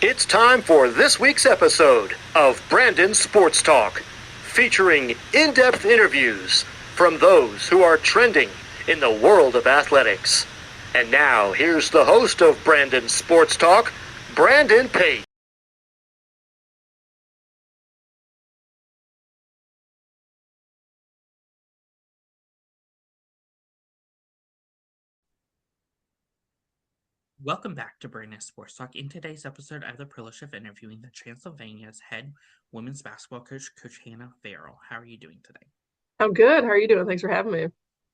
It's time for this week's episode of Brandon Sports Talk, featuring in-depth interviews from those who are trending in the world of athletics. And now, here's the host of Brandon Sports Talk, Brandon Pate. Welcome back to Brandon Sports Talk. In today's episode, I have the privilege of interviewing the Transylvania's head women's basketball coach, Coach Hannah Varel. How are you doing today? I'm good. How are you doing? Thanks for having me.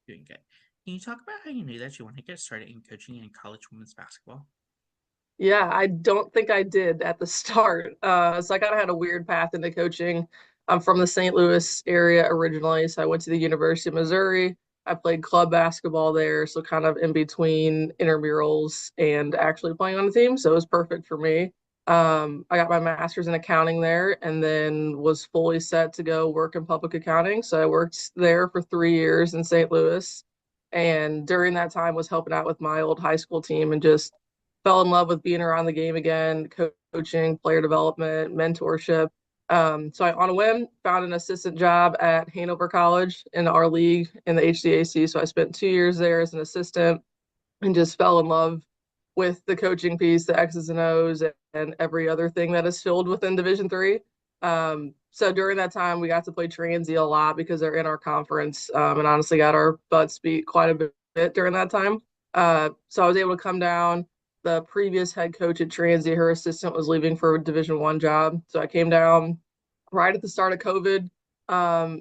Doing good. Can you talk about how you knew that you want to get started in coaching in college women's basketball? Yeah, I don't think I did at the start. So I kind of had a weird path into coaching. I'm from the St. Louis area originally, so I went to the University of Missouri. I played club basketball there, so kind of in between intramurals and actually playing on the team. So it was perfect for me. I got my master's in accounting there and then was fully set to go work in public accounting. So I worked there for 3 years in St. Louis. And during that time was helping out with my old high school team and just fell in love with being around the game again, coaching, player development, mentorship. So I, on a whim, found an assistant job at Hanover College in our league in the HCAC. So I spent 2 years there as an assistant and just fell in love with the coaching piece, the X's and O's, and every other thing that is filled within Division III. So during that time, we got to play Transy a lot because they're in our conference, and honestly got our butts beat quite a bit during that time. So I was able to come down. The previous head coach at Transy, her assistant was leaving for a Division I job, so I came down right at the start of COVID.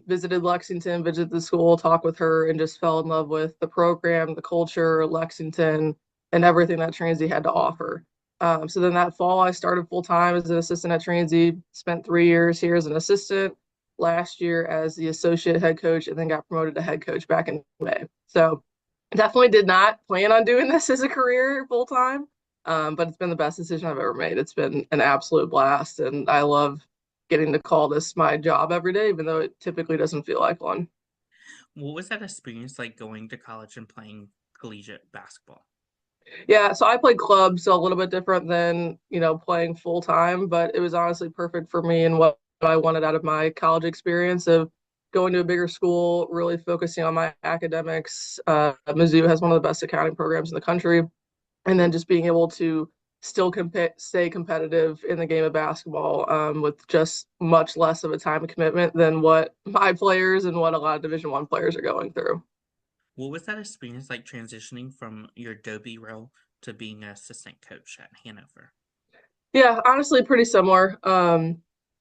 Visited Lexington, visited the school, talked with her, and just fell in love with the program, the culture, Lexington, and everything that Transy had to offer. So then that fall, I started full time as an assistant at Transy, spent 3 years here as an assistant, last year as the associate head coach, and then got promoted to head coach back in May. So definitely did not plan on doing this as a career full time, but it's been the best decision I've ever made. It's been an absolute blast, and I love getting to call this my job every day, even though it typically doesn't feel like one. What was that experience like going to college and playing collegiate basketball? Yeah, so I played club, so a little bit different than, playing full time, but it was honestly perfect for me and what I wanted out of my college experience of going to a bigger school, really focusing on my academics. Mizzou has one of the best accounting programs in the country, and then just being able to still stay competitive in the game of basketball with just much less of a time commitment than what my players and what a lot of Division I players are going through. What was that experience like transitioning from your Adobe role to being an assistant coach at Hanover? Yeah, honestly, pretty similar.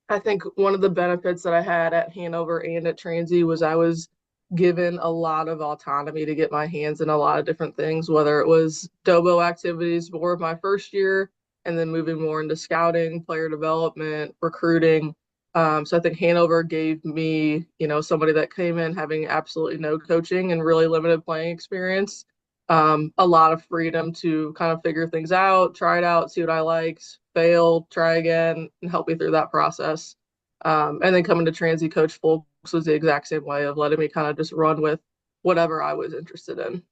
I think one of the benefits that I had at Hanover and at Transy was I was given a lot of autonomy to get my hands in a lot of different things, whether it was Dobo activities more of my first year and then moving more into scouting, player development, recruiting. So I think Hanover gave me, somebody that came in having absolutely no coaching and really limited playing experience, a lot of freedom to kind of figure things out, try it out, see what I liked, fail, try again, and help me through that process. And then coming to Transy Coach Folks was the exact same way of letting me kind of just run with whatever I was interested in.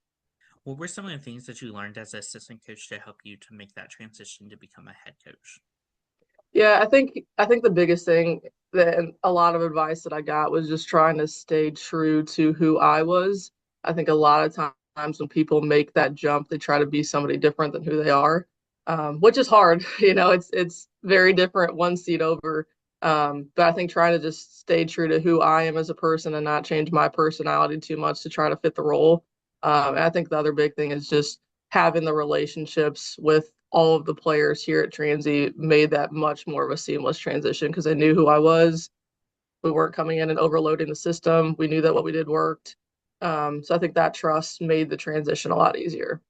What were some of the things that you learned as an assistant coach to help you to make that transition to become a head coach? Yeah, I think the biggest thing that and a lot of advice that I got was just trying to stay true to who I was. I think a lot of times when people make that jump, they try to be somebody different than who they are, which is hard. It's very different one seat over. But I think trying to just stay true to who I am as a person and not change my personality too much to try to fit the role. And I think the other big thing is just having the relationships with all of the players here at Transy made that much more of a seamless transition because I knew who I was. We weren't coming in and overloading the system. We knew that what we did worked. So I think that trust made the transition a lot easier.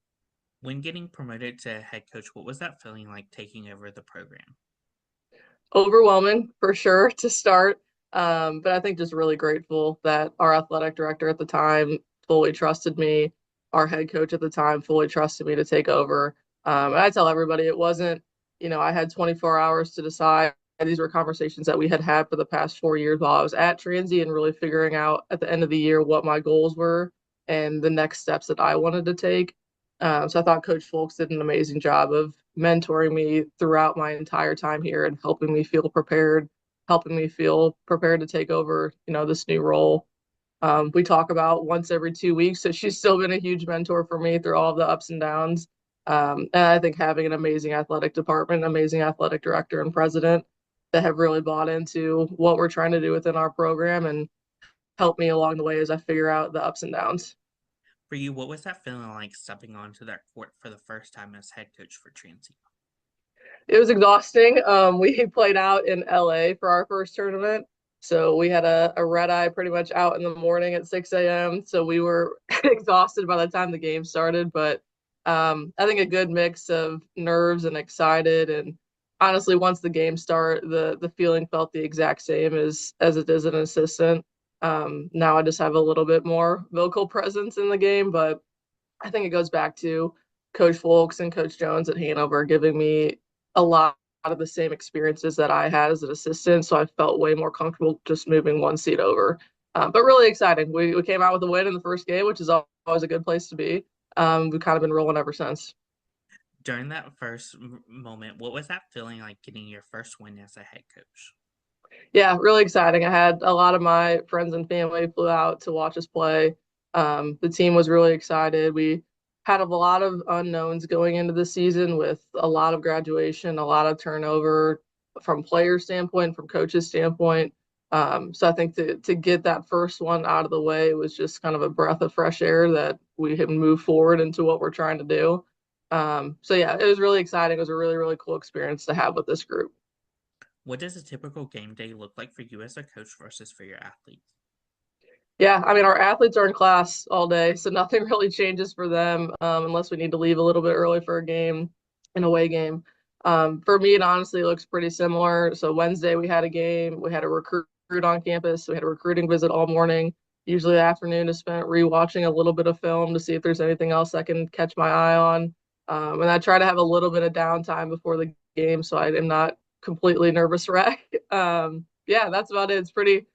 When getting promoted to head coach, what was that feeling like taking over the program? Overwhelming for sure to start. But I think just really grateful that our athletic director at the time fully trusted me. Our head coach at the time fully trusted me to take over. And I tell everybody it wasn't, I had 24 hours to decide. These were conversations that we had had for the past 4 years while I was at Transy and really figuring out at the end of the year what my goals were and the next steps that I wanted to take. So I thought Coach Folks did an amazing job of mentoring me throughout my entire time here and helping me feel prepared to take over, this new role. We talk about once every 2 weeks, so she's still been a huge mentor for me through all of the ups and downs. And I think having an amazing athletic department, amazing athletic director and president that have really bought into what we're trying to do within our program and help me along the way as I figure out the ups and downs. For you, what was that feeling like stepping onto that court for the first time as head coach for Transy? It was exhausting. We played out in LA for our first tournament. So we had a red eye pretty much out in the morning at 6 a.m. So we were exhausted by the time the game started. But I think a good mix of nerves and excited. And honestly, once the game started, the feeling felt the exact same as it is an assistant. Now I just have a little bit more vocal presence in the game, but I think it goes back to Coach Folks and Coach Jones at Hanover giving me a lot of the same experiences that I had as an assistant. So I felt way more comfortable just moving one seat over. But really exciting. We came out with a win in the first game, which is always a good place to be. We've kind of been rolling ever since. During that first moment, what was that feeling like getting your first win as a head coach? Yeah, really exciting. I had a lot of my friends and family flew out to watch us play. The team was really excited. We had a lot of unknowns going into the season with a lot of graduation, a lot of turnover from player standpoint, from coaches standpoint. So I think to get that first one out of the way was just kind of a breath of fresh air that we can move forward into what we're trying to do. So yeah, it was really exciting. It was a really, really cool experience to have with this group. What does a typical game day look like for you as a coach versus for your athletes? Yeah, I mean, our athletes are in class all day, so nothing really changes for them unless we need to leave a little bit early for a game, an away game. For me, it honestly looks pretty similar. So Wednesday we had a game, we had a recruit on campus, we had a recruiting visit all morning. Usually the afternoon is spent rewatching a little bit of film to see if there's anything else I can catch my eye on. And I try to have a little bit of downtime before the game so I am not completely nervous wreck. Yeah, that's about it. It's pretty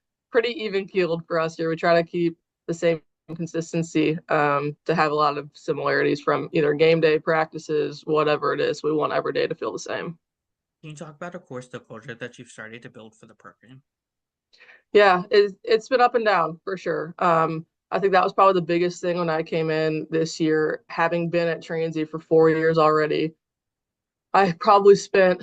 even keeled for us here. We try to keep the same consistency to have a lot of similarities from either game day practices, whatever it is. We want every day to feel the same. Can you talk about, of course, the culture that you've started to build for the program? Yeah, it's been up and down for sure. I think that was probably the biggest thing when I came in this year, having been at Transy for 4 years already. I probably spent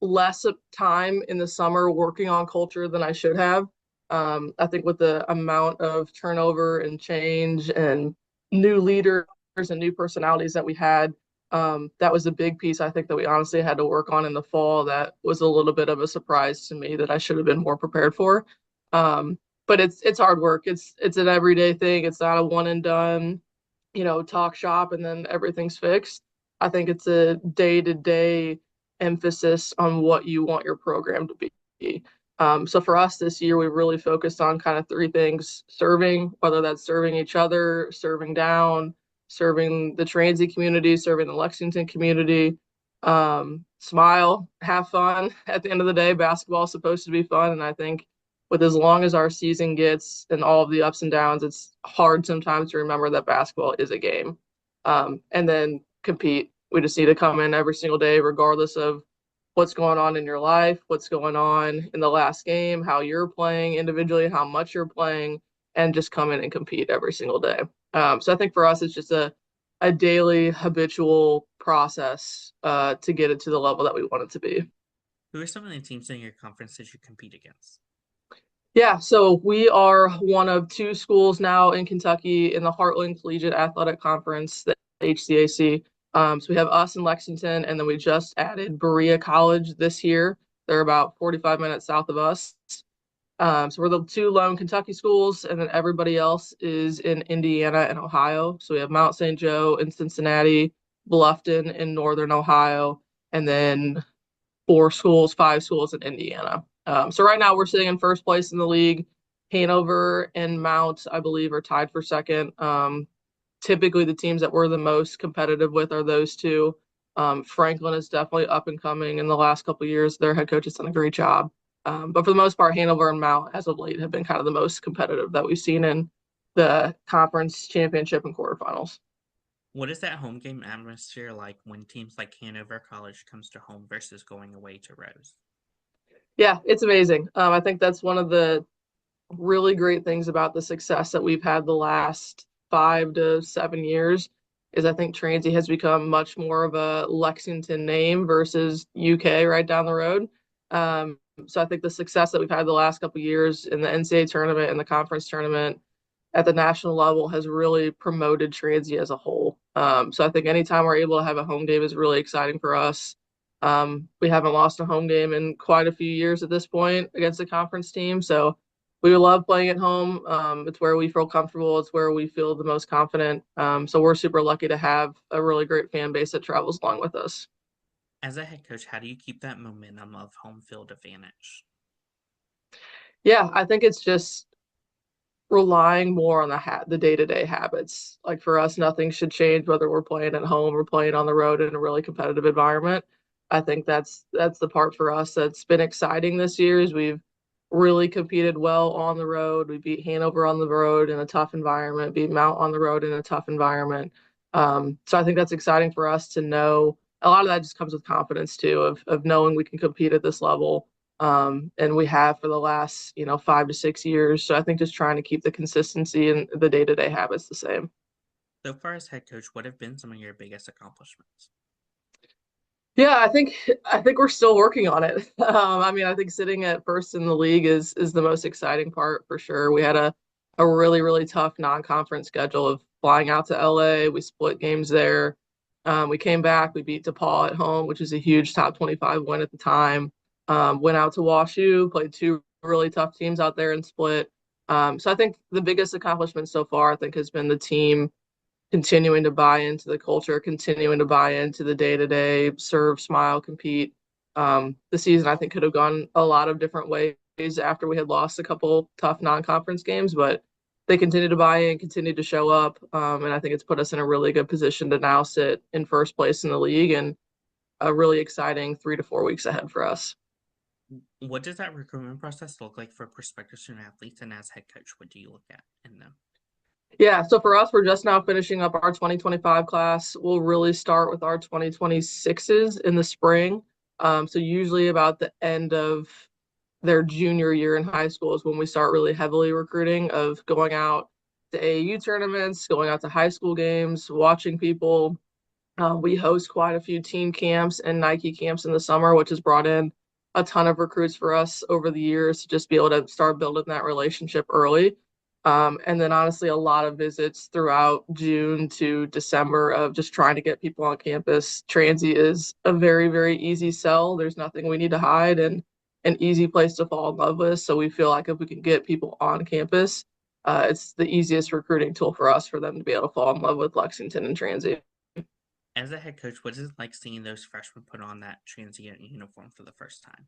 less time in the summer working on culture than I should have. I think with the amount of turnover and change and new leaders and new personalities that we had, that was a big piece I think that we honestly had to work on in the fall. That was a little bit of a surprise to me that I should have been more prepared for. Um, but it's hard work. It's an everyday thing. It's not a one and done, talk shop and then everything's fixed. I think it's a day to day emphasis on what you want your program to be. So for us this year, we really focused on kind of three things: serving, whether that's serving each other, serving down, serving the Transy community, serving the Lexington community. Smile, have fun. At the end of the day, basketball is supposed to be fun. And I think with as long as our season gets and all of the ups and downs, it's hard sometimes to remember that basketball is a game. And then compete. We just need to come in every single day, regardless of what's going on in your life, what's going on in the last game, how you're playing individually, how much you're playing, and just come in and compete every single day. So I think for us, it's just a daily habitual process to get it to the level that we want it to be. Who are some of the teams in your conference that you compete against? Yeah, so we are one of two schools now in Kentucky in the Heartland Collegiate Athletic Conference, the HCAC. So we have us in Lexington, and then we just added Berea College this year. They're about 45 minutes south of us. So we're the two lone Kentucky schools, and then everybody else is in Indiana and Ohio. So we have Mount St. Joe in Cincinnati, Bluffton in Northern Ohio, and then five schools in Indiana. So right now we're sitting in first place in the league. Hanover and Mount, I believe, are tied for second. Typically, the teams that we're the most competitive with are those two. Franklin is definitely up and coming in the last couple of years. Their head coach has done a great job. But for the most part, Hanover and Mount, as of late, have been kind of the most competitive that we've seen in the conference championship and quarterfinals. What is that home game atmosphere like when teams like Hanover College comes to home versus going away to Rose? Yeah, it's amazing. I think that's one of the really great things about the success that we've had the last 5 to 7 years is I think Transy has become much more of a Lexington name versus UK right down the road. So I think the success that we've had the last couple of years in the NCAA tournament and the conference tournament at the national level has really promoted Transy as a whole. So I think anytime we're able to have a home game is really exciting for us. We haven't lost a home game in quite a few years at this point against the conference team. So we love playing at home. It's where we feel comfortable. It's where we feel the most confident. So we're super lucky to have a really great fan base that travels along with us. As a head coach, how do you keep that momentum of home field advantage? Yeah, I think it's just relying more on the day-to-day habits. Like for us, nothing should change whether we're playing at home or playing on the road in a really competitive environment. I think that's the part for us that's been exciting this year is we've really competed well on the road. We beat Hanover on the road in a tough environment, beat Mount on the road in a tough environment. So I think that's exciting for us to know. A lot of that just comes with confidence too, of knowing we can compete at this level, and we have for the last 5 to 6 years. So I think just trying to keep the consistency and the day-to-day habits the same. So far as head coach, what have been some of your biggest accomplishments? Yeah, I think we're still working on it. I mean, I think sitting at first in the league is the most exciting part for sure. We had a really really tough non-conference schedule of flying out to LA. We split games there. We came back. We beat DePaul at home, which is a huge top 25 win at the time. Went out to WashU, played two really tough teams out there and split. So I think the biggest accomplishment so far, I think, has been the team continuing to buy into the culture, continuing to buy into the day to day, serve, smile, compete. The season I think could have gone a lot of different ways after we had lost a couple tough non-conference games, but they continue to buy in, continue to show up, and I think it's put us in a really good position to now sit in first place in the league and a really exciting 3 to 4 weeks ahead for us. What does that recruitment process look like for prospective student athletes? And as head coach, what do you look at in them? Yeah, so for us, we're just now finishing up our 2025 class. We'll really start with our 2026s in the spring. So usually about the end of their junior year in high school is when we start really heavily recruiting of going out to AAU tournaments, going out to high school games, watching people. We host quite a few team camps and Nike camps in the summer, which has brought in a ton of recruits for us over the years to just be able to start building that relationship early. And then honestly, a lot of visits throughout June to December of just trying to get people on campus. Transy is a very, very easy sell. There's nothing we need to hide and an easy place to fall in love with. So we feel like if we can get people on campus, it's the easiest recruiting tool for us for them to be able to fall in love with Lexington and Transy. As a head coach, what is it like seeing those freshmen put on that transient uniform for the first time?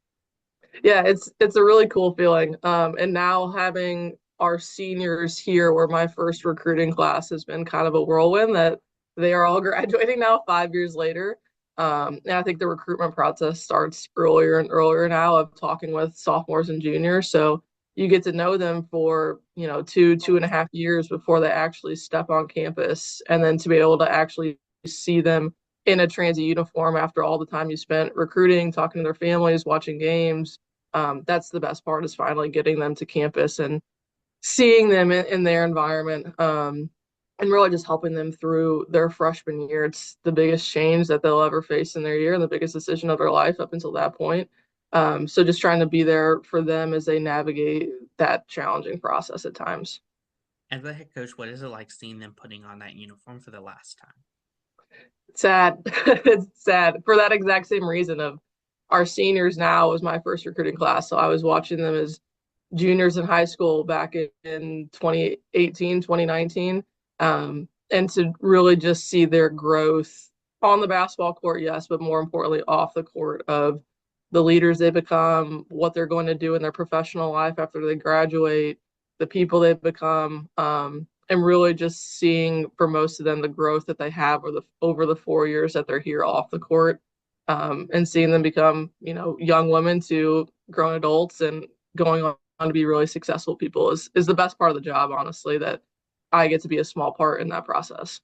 Yeah, it's a really cool feeling. And now having our seniors here, where my first recruiting class has been kind of a whirlwind, that they are all graduating now 5 years later. And I think the recruitment process starts earlier and earlier now of talking with sophomores and juniors. So you get to know them for, 2.5 years before they actually step on campus. And then to be able to actually see them in a transient uniform after all the time you spent recruiting, talking to their families, watching games. That's the best part is finally getting them to campus and seeing them in their environment, and really just helping them through their freshman year. It's the biggest change that they'll ever face in their year and the biggest decision of their life up until that point. So just trying to be there for them as they navigate that challenging process at times. As a head coach, what is it like seeing them putting on that uniform for the last time? Sad. It's sad for that exact same reason of our seniors now was my first recruiting class. So I was watching them as juniors in high school back in 2018, 2019. And to really just see their growth on the basketball court, yes, but more importantly, off the court of the leaders they become, what they're going to do in their professional life after they graduate, the people they've become, and really just seeing for most of them the growth that they have over the 4 years that they're here off the court, and seeing them become, young women to grown adults and going on to be really successful people is the best part of the job, honestly, that I get to be a small part in that process.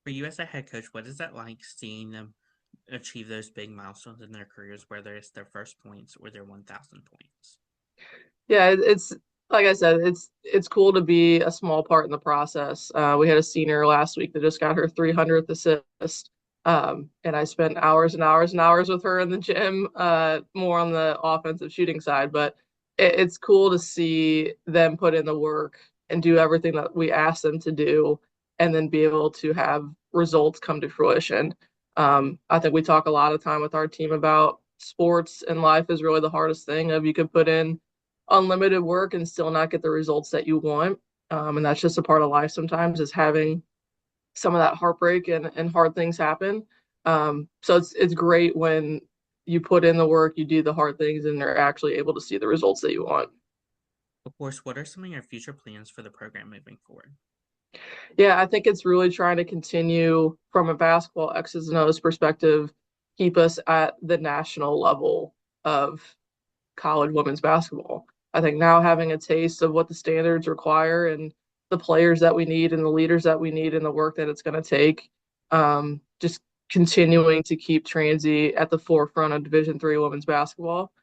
For you as a head coach, what is that like seeing them achieve those big milestones in their careers, whether it's their first points or their 1,000 points? Yeah, it's like I said, it's cool to be a small part in the process. We had a senior last week that just got her 300th assist. And I spent hours and hours and hours with her in the gym, more on the offensive shooting side. But it's cool to see them put in the work and do everything that we ask them to do, and then be able to have results come to fruition. I think we talk a lot of time with our team about sports and life is really the hardest thing. Of you could put in unlimited work and still not get the results that you want. And that's just a part of life sometimes, is having some of that heartbreak and hard things happen. So it's great when you put in the work, you do the hard things, and they're actually able to see the results that you want. Of course, what are some of your future plans for the program moving forward? Yeah, I think it's really trying to continue from a basketball X's and O's perspective, keep us at the national level of college women's basketball. I think now having a taste of what the standards require and the players that we need and the leaders that we need and the work that it's going to take, just continuing to keep Transy at the forefront of Division III women's basketball.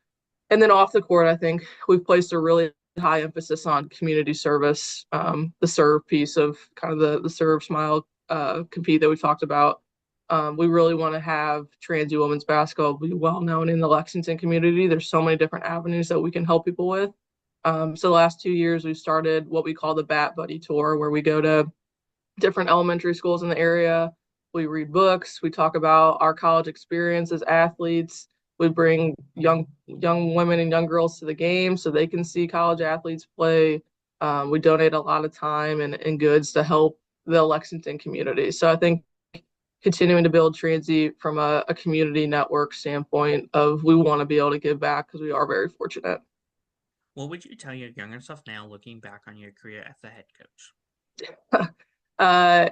And then off the court, I think we've placed a really high emphasis on community service, the serve piece of kind of the serve, smile, compete that we talked about. We really want to have Transy women's basketball be well known in the Lexington community. There's so many different avenues that we can help people with. So the last 2 years, we've started what we call the Bat Buddy Tour, where we go to different elementary schools in the area. We read books. We talk about our college experience as athletes. We bring young women and young girls to the game so they can see college athletes play. We donate a lot of time and goods to help the Lexington community. So I think continuing to build Transy from a community network standpoint of we want to be able to give back because we are very fortunate. What would you tell your younger self now looking back on your career as a head coach?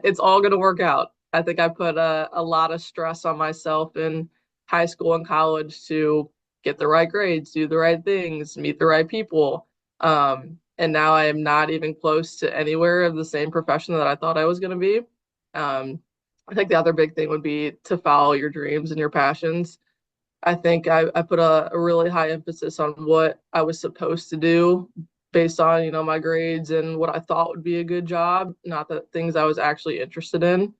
It's all going to work out. I think I put a lot of stress on myself in high school and college to get the right grades, do the right things, meet the right people. And now I am not even close to anywhere of the same profession that I thought I was going to be. I think the other big thing would be to follow your dreams and your passions. I think I put a really high emphasis on what I was supposed to do based on, my grades and what I thought would be a good job, not the things I was actually interested in.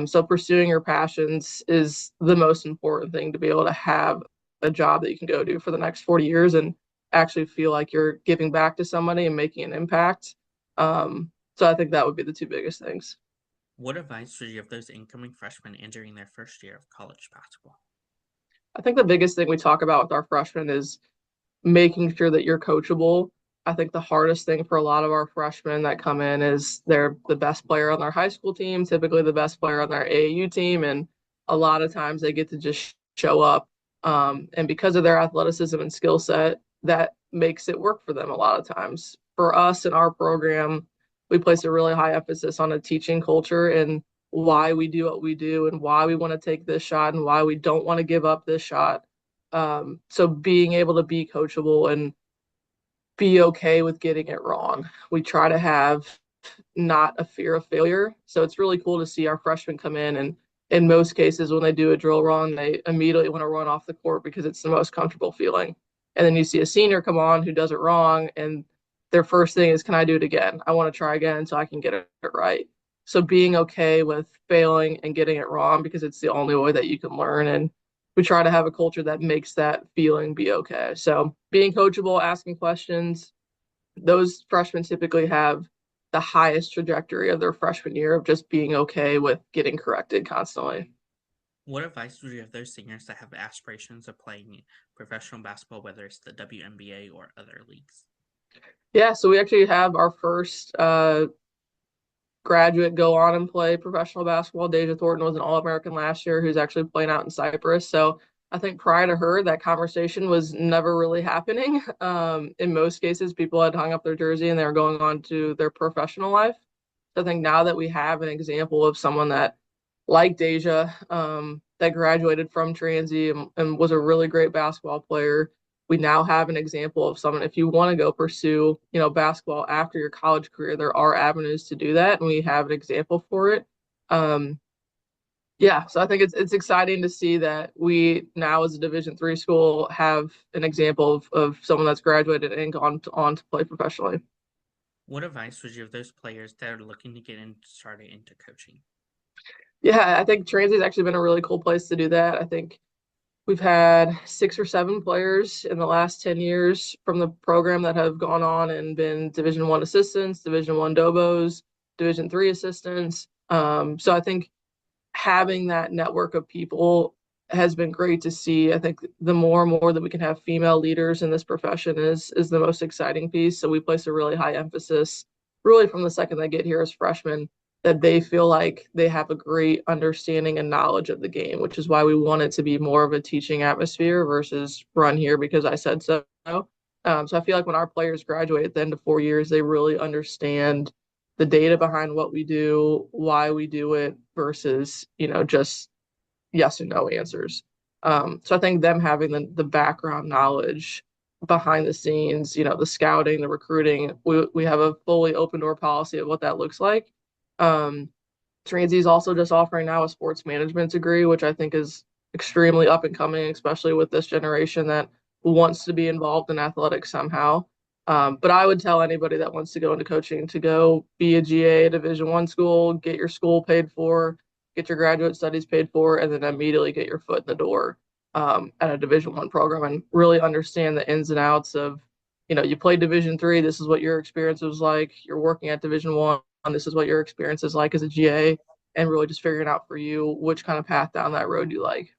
So pursuing your passions is the most important thing to be able to have a job that you can go do for the next 40 years and actually feel like you're giving back to somebody and making an impact. So I think that would be the two biggest things. What advice would you give those incoming freshmen entering their first year of college basketball? I think the biggest thing we talk about with our freshmen is making sure that you're coachable. I think the hardest thing for a lot of our freshmen that come in is they're the best player on their high school team, typically the best player on their AAU team, and a lot of times they get to just show up. And because of their athleticism and skill set, that makes it work for them a lot of times. For us in our program, we place a really high emphasis on a teaching culture and why we do what we do and why we want to take this shot and why we don't want to give up this shot. So being able to be coachable and be okay with getting it wrong. We try to have not a fear of failure. So it's really cool to see our freshmen come in, and in most cases when they do a drill wrong, they immediately want to run off the court because it's the most comfortable feeling. And then you see a senior come on who does it wrong, and their first thing is, can I do it again? I want to try again until I can get it right. So being okay with failing and getting it wrong because it's the only way that you can learn. And we try to have a culture that makes that feeling be okay. So being coachable, asking questions, those freshmen typically have the highest trajectory of their freshman year of just being okay with getting corrected constantly. What advice would you give those seniors that have aspirations of playing professional basketball, whether it's the WNBA or other leagues? Yeah, so we actually have our first graduate go on and play professional basketball. Deja Thornton was an All-American last year who's actually playing out in Cyprus. So I think prior to her, that conversation was never really happening. In most cases, people had hung up their jersey and they were going on to their professional life. So I think now that we have an example of someone that, like Deja, that graduated from Transy and was a really great basketball player, we now have an example of someone, if you want to go pursue, basketball after your college career, there are avenues to do that, and we have an example for it. Yeah, so I think it's exciting to see that we now, as a Division III school, have an example of someone that's graduated and gone on to play professionally. What advice would you give those players that are looking to get started into coaching? Yeah, I think Transy has actually been a really cool place to do that. I think we've had 6 or 7 players in the last 10 years from the program that have gone on and been Division I assistants, Division I dobos, Division III assistants. So I think having that network of people has been great to see. I think the more and more that we can have female leaders in this profession is the most exciting piece. So we place a really high emphasis, really from the second they get here as freshmen, that they feel like they have a great understanding and knowledge of the game, which is why we want it to be more of a teaching atmosphere versus run here because I said so. So I feel like when our players graduate at the end of 4 years, they really understand the data behind what we do, why we do it versus, just yes or no answers. So I think them having the background knowledge behind the scenes, the scouting, the recruiting, we have a fully open door policy of what that looks like. Transy is also just offering now a sports management degree, which I think is extremely up and coming, especially with this generation that wants to be involved in athletics somehow. But I would tell anybody that wants to go into coaching to go be a GA at a Division I school, get your school paid for, get your graduate studies paid for, and then immediately get your foot in the door at a Division I program and really understand the ins and outs of, you played Division III. This is what your experience was like. You're working at Division I. This is what your experience is like as a GA, and really just figuring out for you which kind of path down that road you like.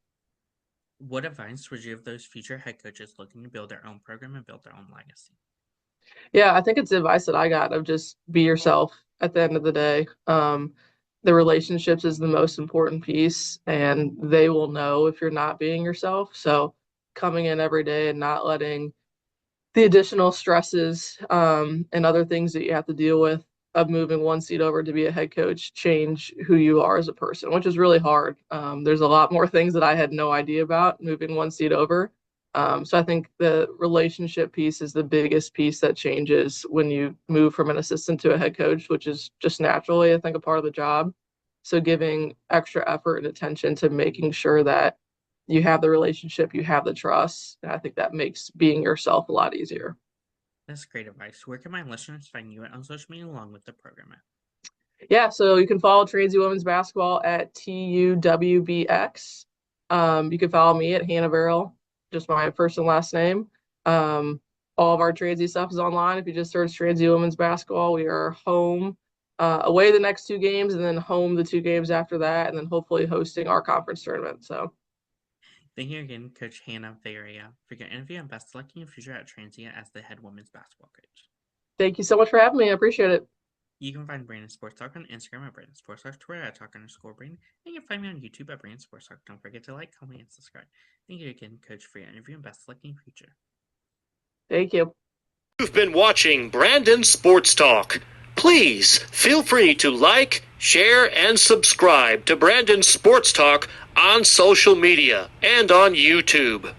What advice would you give those future head coaches looking to build their own program and build their own legacy? Yeah, I think it's the advice that I got of just be yourself at the end of the day. The relationships is the most important piece, and they will know if you're not being yourself. So coming in every day and not letting the additional stresses and other things that you have to deal with of moving one seat over to be a head coach change who you are as a person, which is really hard. There's a lot more things that I had no idea about moving one seat over. So I think the relationship piece is the biggest piece that changes when you move from an assistant to a head coach, which is just naturally, I think, a part of the job. So giving extra effort and attention to making sure that you have the relationship, you have the trust, and I think that makes being yourself a lot easier. That's great advice. Where can my listeners find you on social media along with the program at? Yeah, so you can follow Transy Women's Basketball at TUWBX. You can follow me at Hannah Varel, just my first and last name. All of our Transy stuff is online. If you just search Transy Women's Basketball, we are home away the next 2 games, and then home the 2 games after that, and then hopefully hosting our conference tournament. So Thank you again, Coach Hannah Varel, for your interview and best of luck in your future at Transylvania as the head women's basketball coach. thank you so much for having me. I appreciate it. You can find Brandon Sports Talk on Instagram at Brandon Sports Talk, Twitter at Talk_Brandon, and you can find me on YouTube at Brandon Sports Talk. Don't forget to like, comment, and subscribe. Thank you again, Coach, for your interview and best of luck in your future. Thank you. You've been watching Brandon Sports Talk. Please feel free to like, share, and subscribe to Brandon Sports Talk on social media and on YouTube.